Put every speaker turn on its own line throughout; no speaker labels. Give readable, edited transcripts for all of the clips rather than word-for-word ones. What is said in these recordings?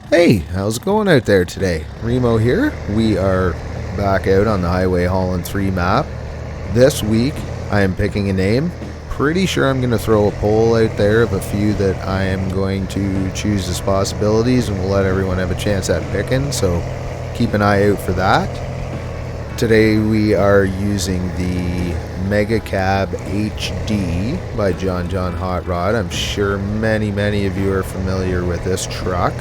Hey, how's it going out there today? Remo here. We are back out on the Highway Haulin 3 map. This week, I am picking a name. Pretty sure I'm going to throw a poll out there of a few that I am going to choose as possibilities, and we'll let everyone have a chance at picking, so keep an eye out for that. Today we are using the Mega Cab HD by John Hot Rod. I'm sure many of you are familiar with this truck.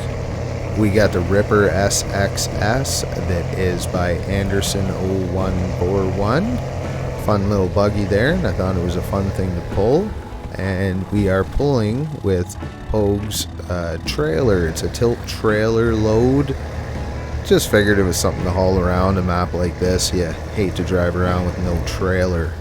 We got the Ripper SXS that is by Anderson 0141. Fun little buggy there, and I thought it was a fun thing to pull. And we are pulling with Pogue's trailer. It's a tilt trailer load. Just figured it was something to haul around a map like this. You hate to drive around with no trailer.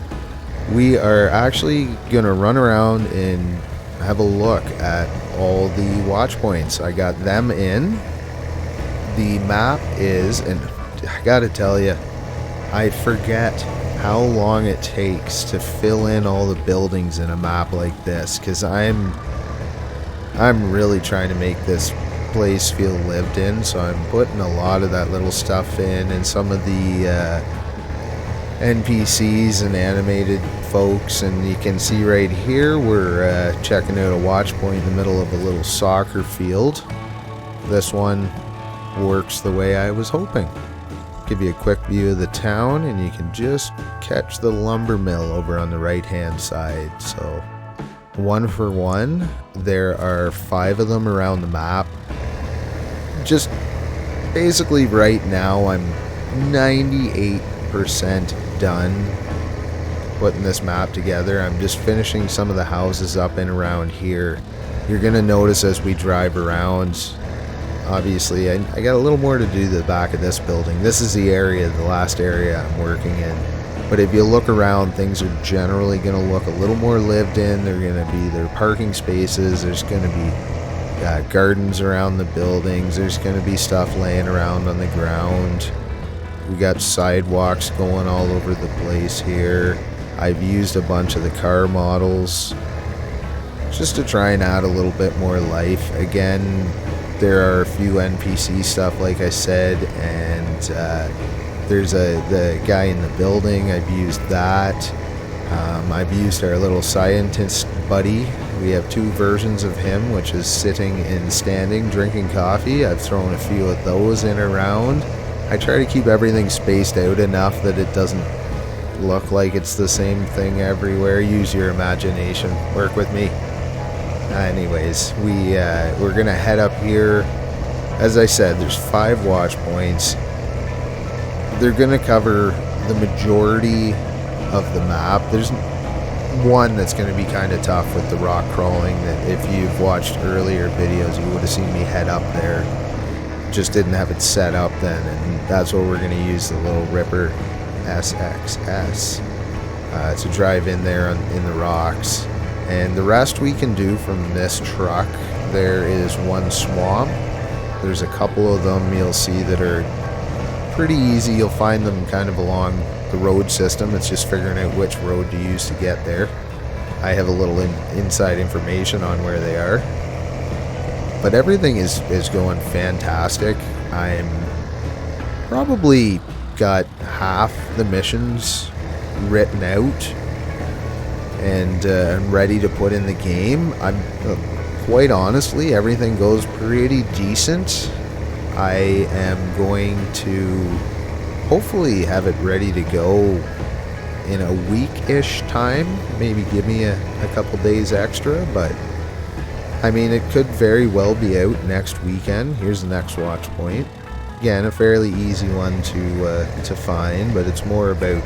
We are actually going to run around and have a look at all the watch points. I got them in. The map is, and I gotta tell you, I forget how long it takes to fill in all the buildings in a map like this, because I'm really trying to make this place feel lived in, so I'm putting a lot of that little stuff in, and some of the NPCs and animated folks. And you can see right here we're checking out a watch point in the middle of a little soccer field. This one works the way I was hoping. Give you a quick view of the town, and you can just catch the lumber mill over on the right hand side. So one for one, there are 5 of them around the map. Just basically right now I'm 98% done putting this map together. I'm just finishing some of the houses up and around here. You're gonna notice as we drive around, obviously I got a little more to do to the back of this building. This is the area, the last area I'm working in. But if you look around, things are generally gonna look a little more lived in. They're gonna be their parking spaces. There's gonna be gardens around the buildings. There's gonna be stuff laying around on the ground. We got sidewalks going all over the place here. I've used a bunch of the car models just to try and add a little bit more life. Again, there are a few NPC stuff, like I said, and there's the guy in the building. I've used that. I've used our little scientist buddy. We have 2 versions of him, which is sitting and standing, drinking coffee. I've thrown a few of those in around. I try to keep everything spaced out enough that it doesn't look like it's the same thing everywhere. Use your imagination. Work with me. Anyways, we're gonna head up here. As I said, there's 5 watch points. They're gonna cover the majority of the map. There's one that's gonna be kind of tough with the rock crawling, that if you've watched earlier videos you would have seen me head up there. Just didn't have it set up then, and that's what we're gonna use the little Ripper SXS to drive in there in the rocks. And the rest we can do from this truck. There is one swamp. There's a couple of them you'll see that are pretty easy. You'll find them kind of along the road system. It's just figuring out which road to use to get there. I have a little inside information on where they are. But everything is going fantastic. I'm probably got half the missions written out and ready to put in the game. I'm quite honestly, everything goes pretty decent. I am going to hopefully have it ready to go in a week-ish time. Maybe give me a couple days extra, but I mean, it could very well be out next weekend. Here's the next watch point. Again, a fairly easy one to find, but it's more about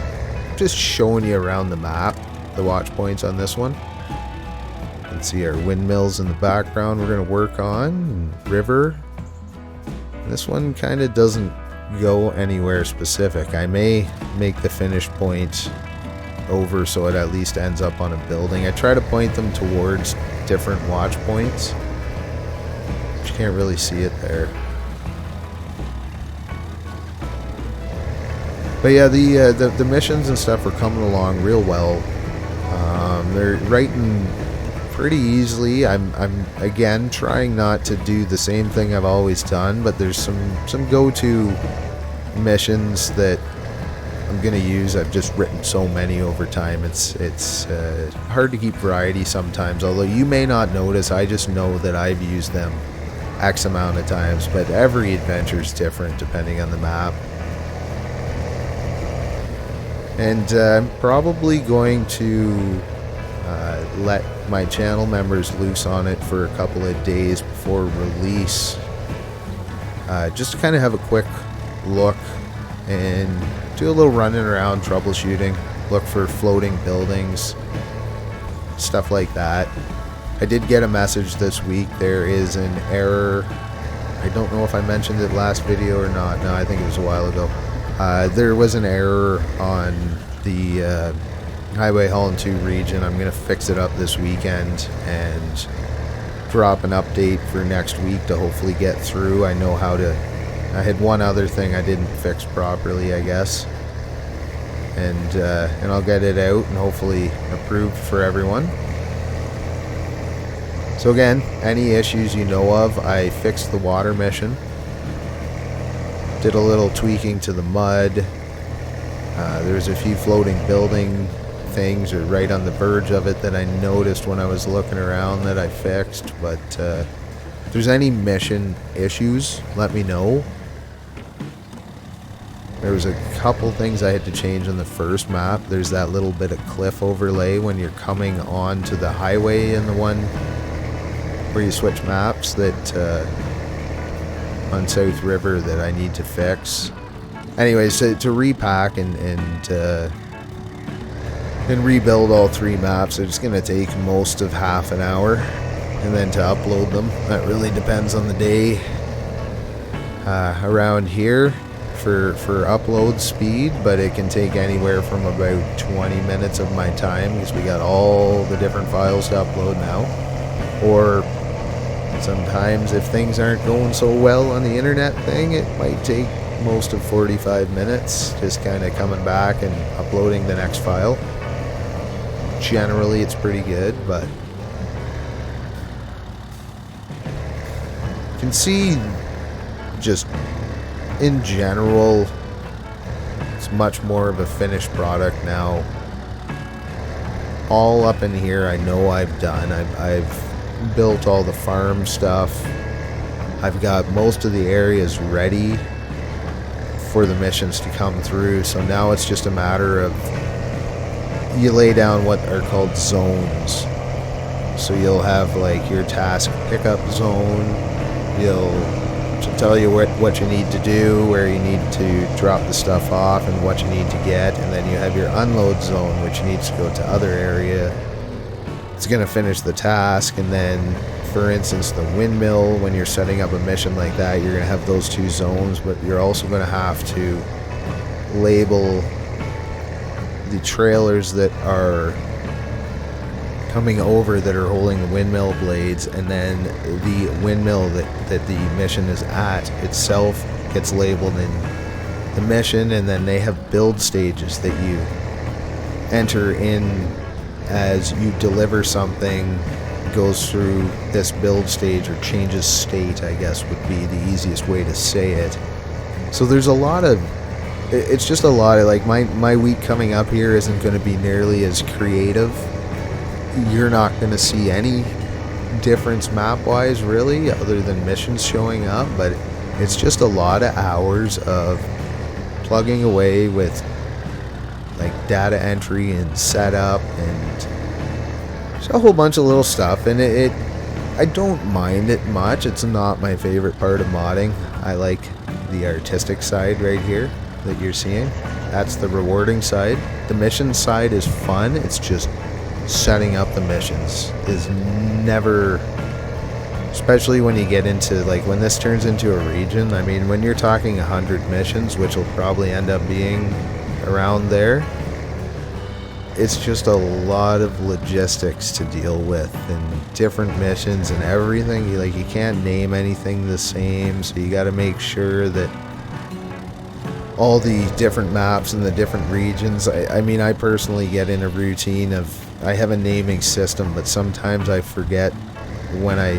just showing you around the map, the watch points on this one. You can see our windmills in the background we're going to work on, river. This one kind of doesn't go anywhere specific. I may make the finish point over so it at least ends up on a building. I try to point them towards different watch points. But you can't really see it there. But yeah, the missions and stuff are coming along real well. They're right in pretty easily. I'm again trying not to do the same thing I've always done, but there's some go-to missions that I'm gonna use. I've just written so many over time. It's hard to keep variety sometimes, although you may not notice. I just know that I've used them X amount of times, but every adventure is different depending on the map. And I'm probably going to let my channel members loose on it for a couple of days before release, just to kind of have a quick look and do a little running around, troubleshooting, look for floating buildings, stuff like that. I did get a message this week. There is an error. I don't know if I mentioned it last video or not. No, I think it was a while ago. There was an error on the Highway Haulin 2 region. I'm going to fix it up this weekend and drop an update for next week to hopefully get through. I know how to... I had one other thing I didn't fix properly, I guess. And I'll get it out and hopefully approved for everyone. So again, any issues you know of, I fixed the water mission. Did a little tweaking to the mud. There's a few floating building things or right on the verge of it that I noticed when I was looking around that I fixed. But if there's any mission issues, let me know. There was a couple things I had to change on the first map. There's that little bit of cliff overlay when you're coming on to the highway in the one where you switch maps that on South River that I need to fix. Anyways, to repack and rebuild all three maps, it's going to take most of half an hour, and then to upload them, that really depends on the day. Around here for upload speed, but it can take anywhere from about 20 minutes of my time because we got all the different files to upload now. Or sometimes if things aren't going so well on the internet thing, it might take most of 45 minutes just kind of coming back and uploading the next file. Generally it's pretty good, but you can see just in general it's much more of a finished product now. All up in here I know I've done. I've built all the farm stuff. I've got most of the areas ready for the missions to come through, so now it's just a matter of you lay down what are called zones. So you'll have like your task pickup zone, you'll tell you what you need to do, where you need to drop the stuff off and what you need to get, and then you have your unload zone which needs to go to other area. It's going to finish the task, and then for instance the windmill, when you're setting up a mission like that, you're going to have those two zones, but you're also going to have to label the trailers that are coming over that are holding the windmill blades, and then the windmill that the mission is at itself gets labeled in the mission, and then they have build stages that you enter in as you deliver something, goes through this build stage or changes state, I guess would be the easiest way to say it. So there's a lot of, it's just a lot of, like, my week coming up here isn't going to be nearly as creative. You're not going to see any difference map wise really, other than missions showing up, but it's just a lot of hours of plugging away with like data entry and setup and just a whole bunch of little stuff. And I don't mind it much. It's not my favorite part of modding. I like the artistic side right here that you're seeing. That's the rewarding side. The mission side is fun. It's just setting up the missions is never, especially when you get into, like, when this turns into a region. I mean, when you're talking 100 missions, which will probably end up being around there, it's just a lot of logistics to deal with and different missions and everything. You can't name anything the same, so you got to make sure that all the different maps and the different regions, I mean, I personally get in a routine of I have a naming system, but sometimes I forget when I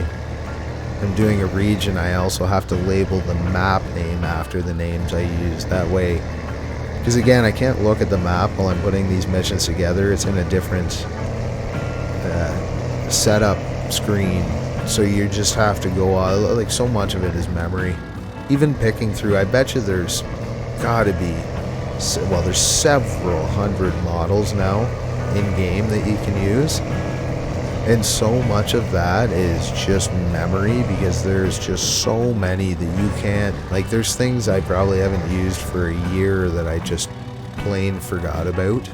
am doing a region, I also have to label the map name after the names I use. That way, because again, I can't look at the map while I'm putting these missions together. It's in a different setup screen, so you just have to go on. Like, so much of it is memory. Even picking through, I bet you there's gotta be, well, there's several hundred models now in game that you can use, and so much of that is just memory, because there's just so many that you can't, like, there's things I probably haven't used for a year that I just plain forgot about.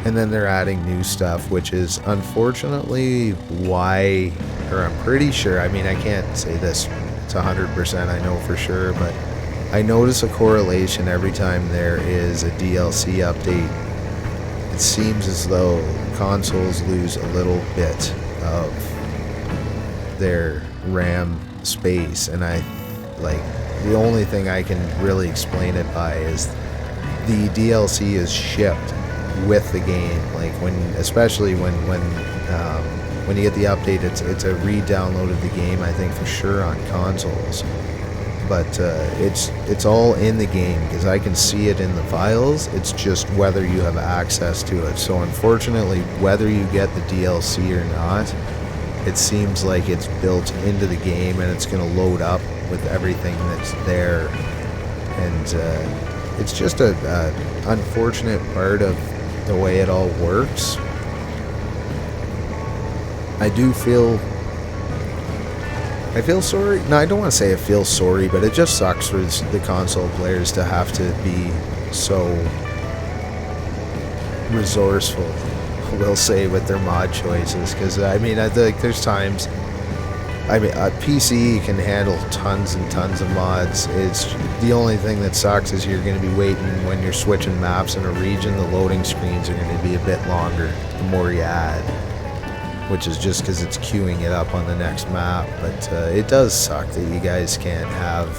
And then they're adding new stuff, which is unfortunately why, or I'm pretty sure, I mean, I can't say this, it's 100% I know for sure, but I notice a correlation every time there is a DLC update. It seems as though consoles lose a little bit of their RAM space, and I, like, the only thing I can really explain it by is the DLC is shipped with the game. Like, when, especially when you get the update, it's a re-download of the game, I think, for sure on consoles. But it's all in the game, because I can see it in the files. It's just whether you have access to it. So unfortunately, whether you get the DLC or not, it seems like it's built into the game, and it's going to load up with everything that's there. And it's just a unfortunate part of the way it all works. I feel sorry. No, I don't want to say I feel sorry, but it just sucks for the console players to have to be so resourceful, we'll say, with their mod choices. Because, I mean, I think there's times, I mean, a PC can handle tons and tons of mods. It's the only thing that sucks is you're going to be waiting when you're switching maps in a region. The loading screens are going to be a bit longer the more you add, which is just because it's queuing it up on the next map. But it does suck that you guys can't have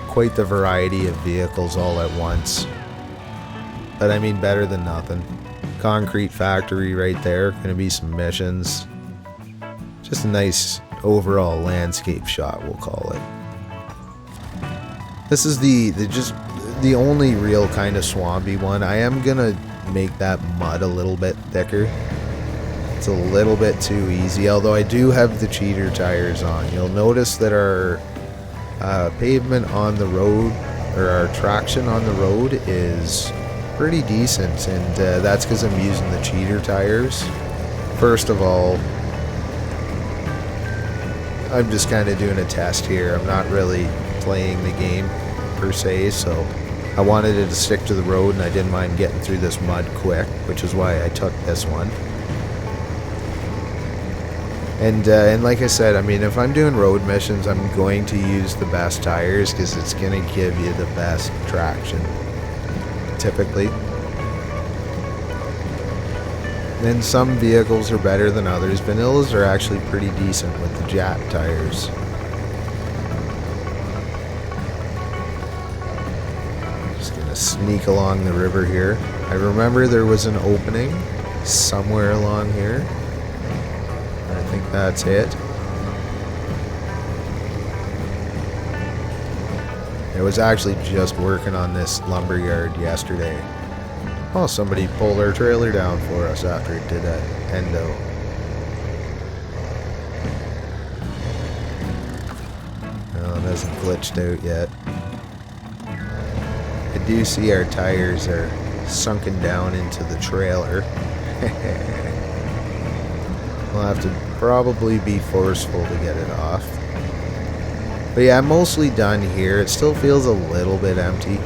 quite the variety of vehicles all at once. But I mean, better than nothing. Concrete factory right there, gonna be some missions. Just a nice overall landscape shot, we'll call it. This is the only real kind of swampy one. I am gonna make that mud a little bit thicker. It's a little bit too easy, although I do have the cheater tires on. You'll notice that our pavement on the road, or our traction on the road, is pretty decent, and that's because I'm using the cheater tires. First of all, I'm just kind of doing a test here. I'm not really playing the game per se, so I wanted it to stick to the road, and I didn't mind getting through this mud quick, which is why I took this one. And like I said, I mean, if I'm doing road missions, I'm going to use the best tires, because it's going to give you the best traction, typically. And some vehicles are better than others. Vanillas are actually pretty decent with the Jack tires. Just going to sneak along the river here. I remember there was an opening somewhere along here. I think that's it. I was actually just working on this lumberyard yesterday. Oh, somebody pulled our trailer down for us after it did a endo. No, it hasn't glitched out yet. I do see our tires are sunken down into the trailer. We'll have to probably be forceful to get it off. But yeah, I'm mostly done here. It still feels a little bit empty.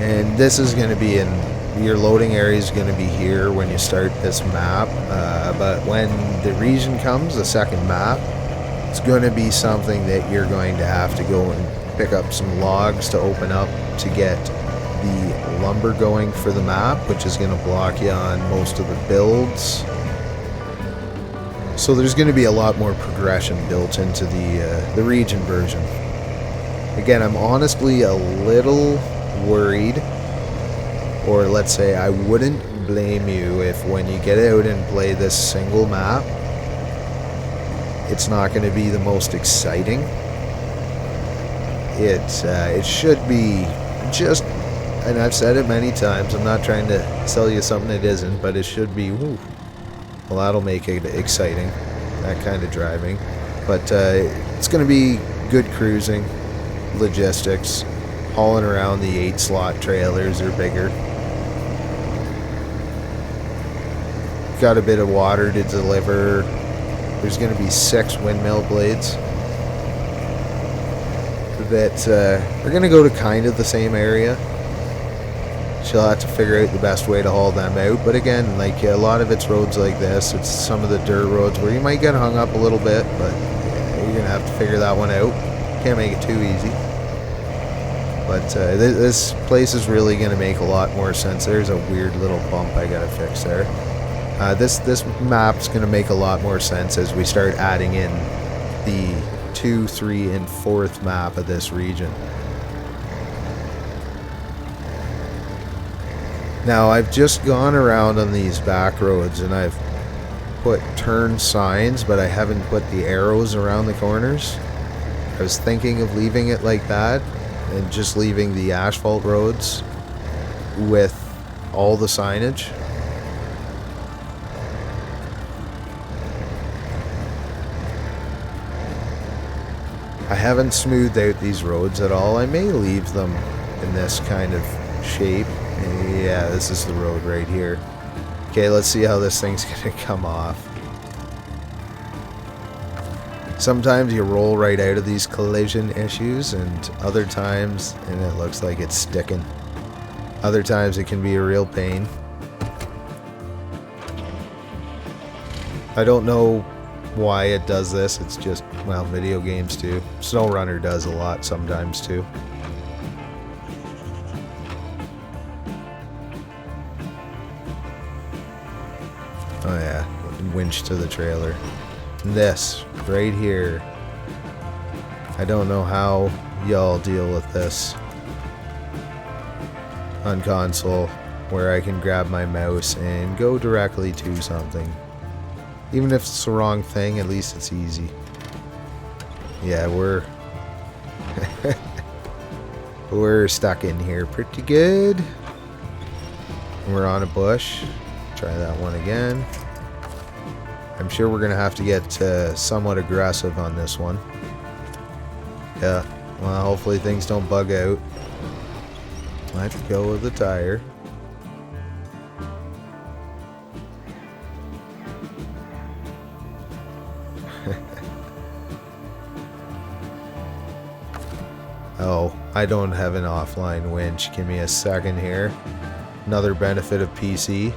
And this is going to be your loading area is going to be here when you start this map. But when the region comes, the second map, it's going to be something that you're going to have to go and pick up some logs to open up to get the lumber going for the map, which is going to block you on most of the builds. So there's going to be a lot more progression built into the region version. Again, I'm honestly a little worried Or let's say I wouldn't blame you if when you get out and play this single map, it's not going to be the most exciting. It should be just, and I've said it many times, I'm not trying to sell you something it isn't, but it should be, woo, well, that'll make it exciting, that kind of driving. But it's going to be good cruising, logistics, hauling around the 8-slot trailers or bigger. Got a bit of water to deliver. There's going to be 6 windmill blades that are going to go to kind of the same area. She'll have to figure out the best way to haul them out. But again, like a lot of it's roads like this. It's some of the dirt roads where you might get hung up a little bit, but you're going to have to figure that one out. Can't make it too easy. But this place is really going to make a lot more sense. There's a weird little bump I got to fix there. This map's going to make a lot more sense as we start adding in the 2, 3, and 4th map of this region. Now I've just gone around on these back roads and I've put turn signs, but I haven't put the arrows around the corners. I was thinking of leaving it like that and just leaving the asphalt roads with all the signage. I haven't smoothed out these roads at all. I may leave them in this kind of shape. Yeah, this is the road right here. Okay, let's see how this thing's gonna come off. Sometimes you roll right out of these collision issues, and other times, and it looks like it's sticking. Other times it can be a real pain. I don't know why it does this. It's just, well, video games too. Snowrunner does a lot sometimes too. Oh yeah, winch to the trailer. This right here, I don't know how y'all deal with this on console, where I can grab my mouse and go directly to something. Even if it's the wrong thing, at least it's easy. Yeah, we're stuck in here pretty good. We're on a bush. Try that one again. I'm sure we're gonna have to get somewhat aggressive on this one. Yeah, well, hopefully things don't bug out. Let's go with the tire. Oh, I don't have an offline winch. Give me a second here. Another benefit of PC.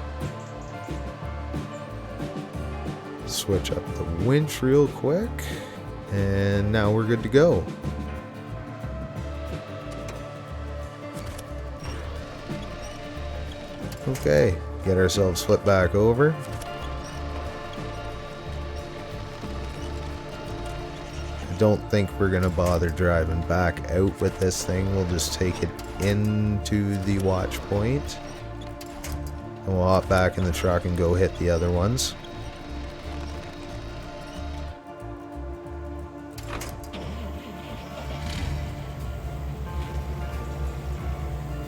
Switch up the winch real quick. And now we're good to go. Okay, get ourselves flipped back over. I don't think we're gonna bother driving back out with this thing. We'll just take it into the watch point. And we'll hop back in the truck and go hit the other ones.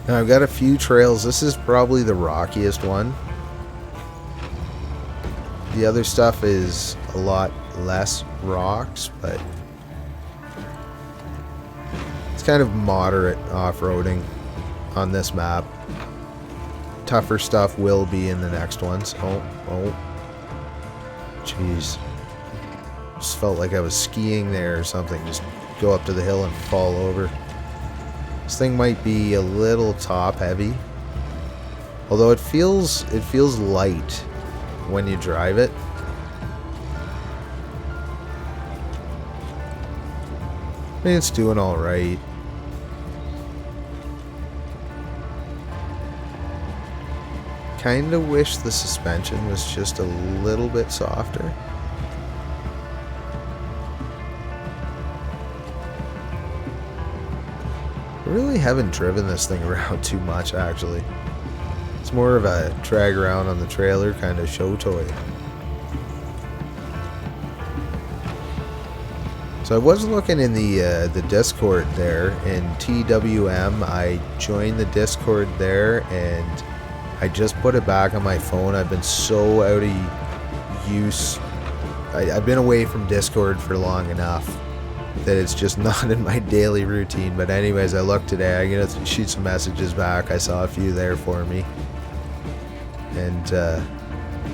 Now I've got a few trails. This is probably the rockiest one. The other stuff is a lot less rocks, but it's kind of moderate off-roading on this map. Tougher stuff will be in the next ones. Oh. Jeez. Just felt like I was skiing there or something. Just go up to the hill and fall over. This thing might be a little top heavy. Although it feels light when you drive it. I mean, it's doing all right. Kinda wish the suspension was just a little bit softer. I really haven't driven this thing around too much, actually. It's more of a drag around on the trailer kind of show toy. So I was looking in the Discord there, in TWM. I joined the Discord there, and I just put it back on my phone. I've been so out of use. I've been away from Discord for long enough that it's just not in my daily routine. But anyways, I looked today. I'm gonna shoot some messages back. I saw a few there for me. And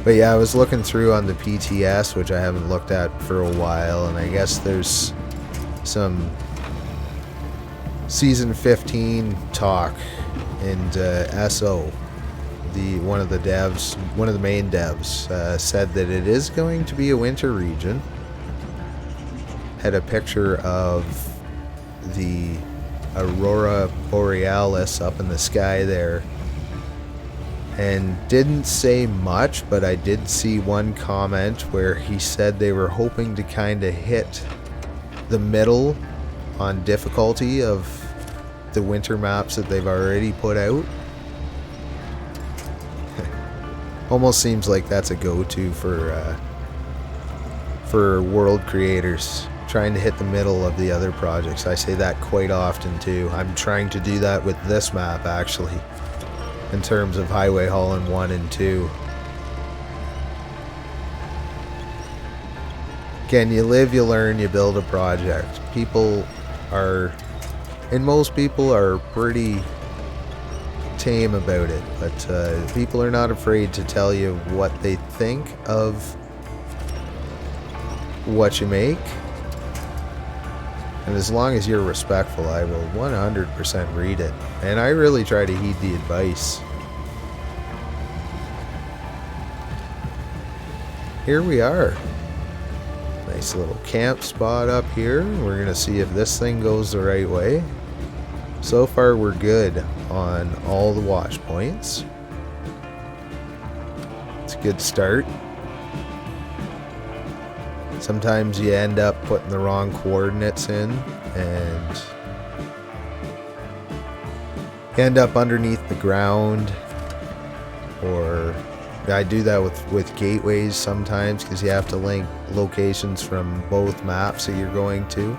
but yeah, I was looking through on the PTS, which I haven't looked at for a while, and I guess there's some season 15 talk, and SO, one of the main devs, said that it is going to be a winter region. Had a picture of the Aurora Borealis up in the sky there, and didn't say much, but I did see one comment where he said they were hoping to kind of hit the middle on difficulty of the winter maps that they've already put out. Almost seems like that's a go-to for world creators, trying to hit the middle of the other projects. I say that quite often too. I'm trying to do that with this map, actually, in terms of Highway Haulin 1 and 2. Again, you live, you learn, you build a project. Most people are pretty tame about it, but people are not afraid to tell you what they think of what you make. And as long as you're respectful, I will 100% read it. And I really try to heed the advice. Here we are. Nice little camp spot up here. We're going to see if this thing goes the right way. So far we're good on all the watch points. It's a good start. Sometimes you end up putting the wrong coordinates in and you end up underneath the ground, or I do that with gateways sometimes because you have to link locations from both maps that you're going to.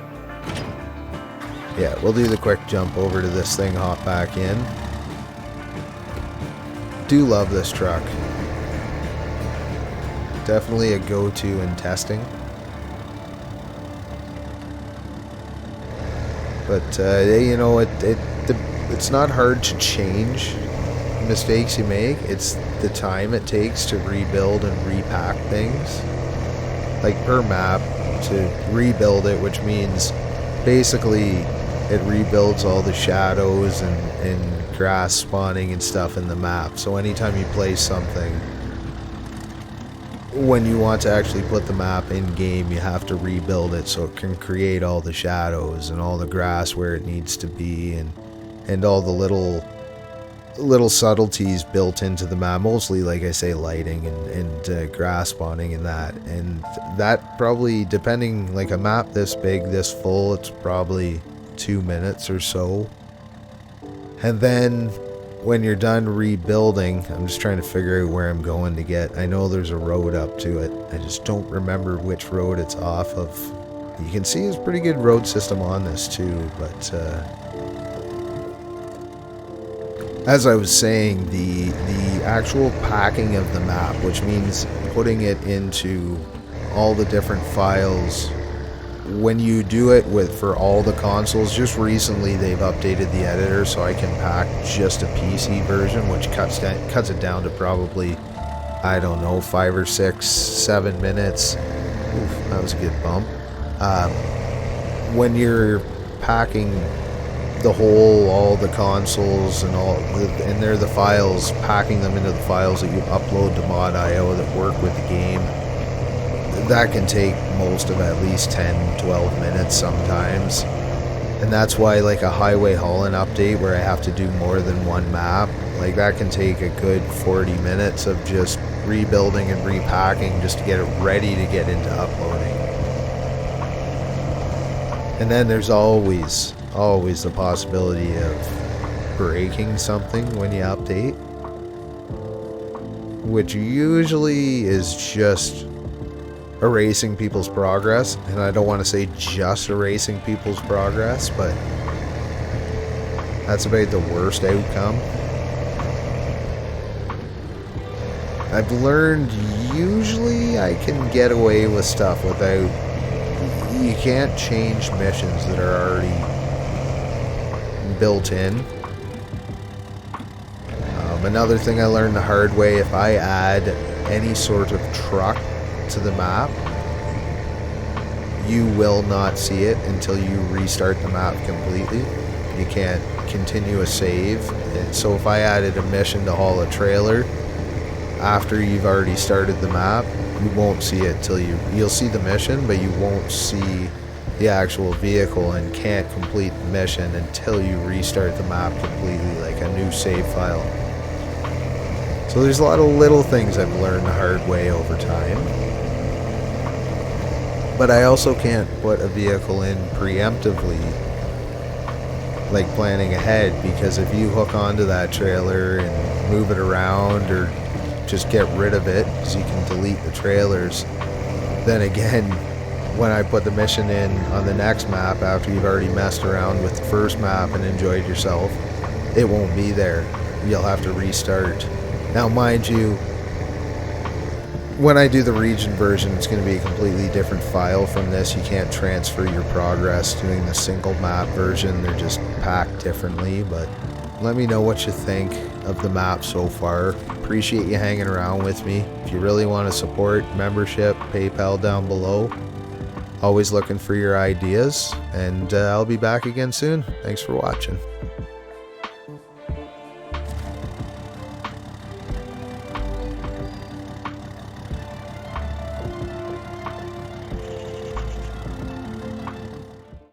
Yeah, we'll do the quick jump over to this thing, hop back in. Do love this truck. Definitely a go-to in testing. But you know, it's not hard to change mistakes you make. It's the time it takes to rebuild and repack things. Like per map, to rebuild it, which means basically it rebuilds all the shadows and grass spawning and stuff in the map. So anytime you place something, when you want to actually put the map in game, you have to rebuild it so it can create all the shadows and all the grass where it needs to be, and all the little subtleties built into the map, mostly, like I say, lighting and grass spawning and that probably, depending, like a map this big, this full, it's probably 2 minutes or so. And then when you're done rebuilding, I'm just trying to figure out where I'm going to get. I know there's a road up to it. I just don't remember which road it's off of. You can see there's a pretty good road system on this too, but as I was saying, the actual packing of the map, which means putting it into all the different files, when you do it for all the consoles, just recently they've updated the editor so I can pack just a PC version, which cuts it down to probably, I don't know, 5 or 6, 7 minutes. Oof, that was a good bump. When you're packing all the consoles and they're the files, packing them into the files that you upload to mod.io that work with the game, that can take most of at least 10-12 minutes sometimes. And that's why, like, a Highway Haulin update where I have to do more than one map, like, that can take a good 40 minutes of just rebuilding and repacking just to get it ready to get into uploading. And then there's always the possibility of breaking something when you update. which usually is just erasing people's progress. And I don't want to say just erasing people's progress, but that's about the worst outcome. I've learned usually I can get away with stuff without... You can't change missions that are already built in. Another thing I learned the hard way, if I add any sort of truck to the map, you will not see it until you restart the map completely. You can't continue a save. And so if I added a mission to haul a trailer after you've already started the map, you won't see it till you'll see the mission, but you won't see the actual vehicle and can't complete the mission until you restart the map completely, like a new save file. So there's a lot of little things I've learned the hard way over time. But I also can't put a vehicle in preemptively, like planning ahead, because if you hook onto that trailer and move it around or just get rid of it, because you can delete the trailers, then again, when I put the mission in on the next map after you've already messed around with the first map and enjoyed yourself, it won't be there. You'll have to restart. Now mind you, when I do the region version, it's going to be a completely different file from this. You can't transfer your progress doing the single map version. They're just packed differently. But let me know what you think of the map so far. Appreciate you hanging around with me. If you really want to support, membership, PayPal down below. Always looking for your ideas, and I'll be back again soon. Thanks for watching.